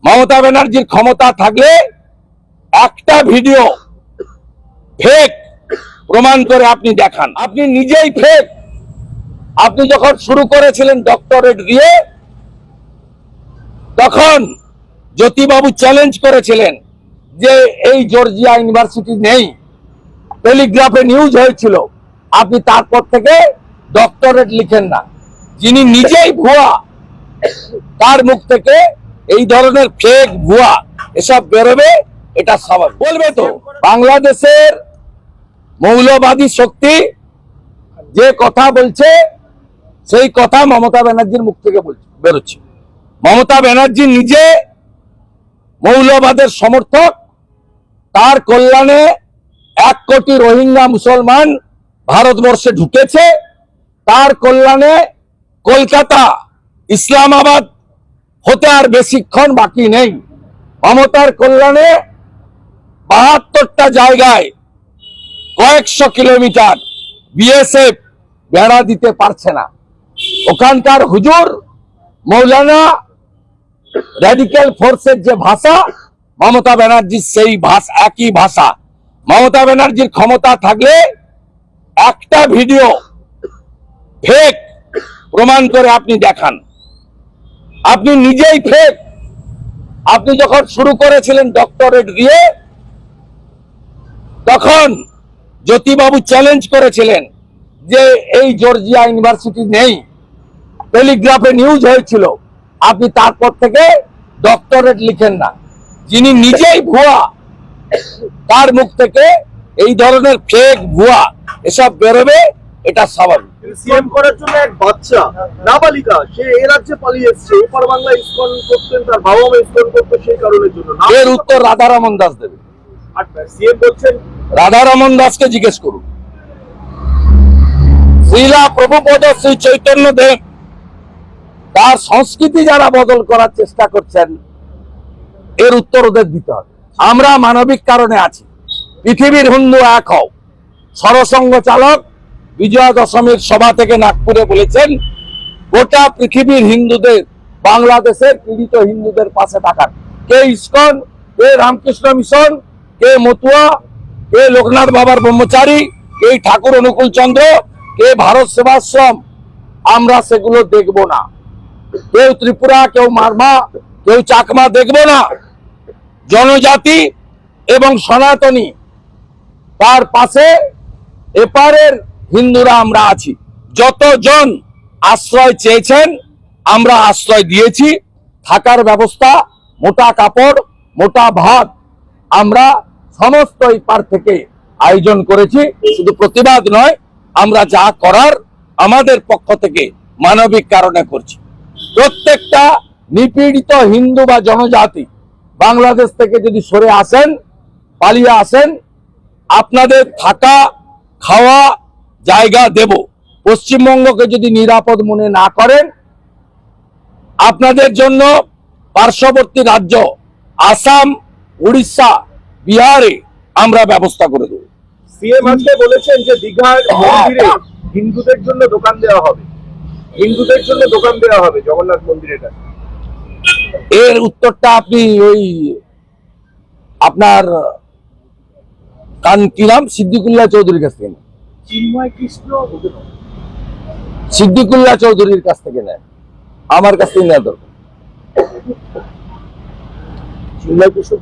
মমতা ব্যানার্জির ক্ষমতা থাকলে একটা ভিডিও ফেক প্রমাণ করে আপনি দেখান। আপনি নিজেই ফেক। আপনি যখন শুরু করেছিলেন ডক্টরেট দিয়ে, তখন জ্যোতিবাবু চ্যালেঞ্জ করেছিলেন যে এই জর্জিয়া ইউনিভার্সিটি নেই, টেলিগ্রাফে নিউজ হয়েছিল। আপনি তারপর থেকে ডক্টরেট লিখেন না। যিনি নিজেই ভুয়া, তার মুখ থেকে এই ধরনের ফেক ভুয়া এসব বেরোবে, এটা স্বাভাবিক। বলবে তো, বাংলাদেশের মৌলবাদী শক্তি যে কথা বলছে সেই কথা মমতা ব্যানার্জির মুখ থেকে বেরোচ্ছে। মমতা ব্যানার্জি নিজে মৌলবাদের সমর্থক। তার কল্যাণে 1 কোটি রোহিঙ্গা মুসলমান ভারতবর্ষে ঢুকেছে। তার কল্যাণে কলকাতা ইসলামাবাদ হতে আর বেশিক্ষণ বাকি নেই। মমতার কল্যাণে 72টা জায়গায় কয়েকশো কিলোমিটার বিএসএফ বেড়া দিতে পারছে না। ওখানকার হুজুর মৌলানা র্যাডিক্যাল ফোর্সের যে ভাষা, মমতা ব্যানার্জির সেই ভাষা, একই ভাষা। মমতা ব্যানার্জির ক্ষমতা থাকলে একটা ভিডিও ফেক প্রমাণ করে আপনি দেখান। আপনি নিজেই ফেক। আপনি যখন শুরু করেছিলেন ডক্টরেট দিয়ে, তখন জ্যোতিবাবু চ্যালেঞ্জ করেছিলেন যে এই জর্জিয়া ইউনিভার্সিটি নেই, টেলিগ্রাফে নিউজ হয়েছিল। আপনি তারপর থেকে ডক্টরেট লিখেন না। যিনি নিজেই ভুয়া, তার মুখ থেকে এই ধরনের ফেক ভুয়া এসব বেরোবে, এটা স্বাভাবিক। সিএম করার জন্য এক বাচ্চা নাবালিকা, সে এই রাজ্যে পালিয়ে এসেছে। ওপার বাংলা ইসকন করতেন, তার বাবা মা ইসকন করতো, সেই কারণের জন্য। এর উত্তর রাধারমন দাস দেবে। সিএম বলছেন, রাধারমন দাসকে জিজ্ঞেস করুন। শ্রীলা প্রভুপদ শ্রী চৈতন্য দেব তার সংস্কৃতি যারা বদল করার চেষ্টা করছেন, এর উত্তর ওদের দিতে হবে। আমরা মানবিক কারণে আছি। পৃথিবীর হিন্দু এক হও। সরসংঘ চালক বিজয়া দশমীর সভা থেকে নাগপুরে বলেছেন, গোটা পৃথিবীর হিন্দুদের, বাংলাদেশের পীড়িত হিন্দুদের পাশে থাকার। কে ইসকন, কে রামকৃষ্ণ মিশন, কে মতুয়া, কে লোকনাথ বাবার ব্রহ্মচারী, কে ঠাকুর অনুকূল চন্দ্র, কে ভারত সেবাশ্রম, আমরা সেগুলো দেখব না। কেউ ত্রিপুরা, কেউ মারমা, কেউ চাকমা দেখব না। জনজাতি এবং সনাতনী, তার পাশে এপারের হিন্দুরা আমরা আছি। যতজন আশ্রয় চেয়েছেন আমরা আশ্রয় দিয়েছি। থাকার ব্যবস্থা, মোটা কাপড়, মোটা ভাত আমরা সমস্ত এপার থেকে আয়োজন করেছি। শুধু প্রতিবাদ নয়, আমরা যা করার আমাদের পক্ষ থেকে মানবিক কারণে করছি। প্রত্যেকটা নিপীড়িত হিন্দু বা জনজাতি বাংলাদেশ থেকে যদি সরে আসেন, পালিয়ে আসেন, আপনাদের থাকা খাওয়া জায়গা দেব। পশ্চিমবঙ্গকে যদি নিরাপদ মনে না করেন, আপনাদের জন্য পার্শ্ববর্তী রাজ্য আসাম, উড়িষ্যা, বিহারে আমরা ব্যবস্থা করে দেব। সিএম আজকে বলেছেন যে দীঘার মন্দিরে হিন্দুদের জন্য দোকান দেওয়া হবে, হিন্দুদের জন্য দোকান দেওয়া হবে জগন্নাথ মন্দিরের কাছে। এর উত্তরটা আপনি ওই আপনার কি নাম, সিদ্দিকুল্লাহ চৌধুরীর কাছ থেকে নেন। চিন্ময় কৃষ্ণ, সিদ্দিকুল্লাহ চৌধুরীর কাছ থেকে নেন, আমার কাছ থেকে নেওয়া দরকার। চিন্ময় কৃষ্ণ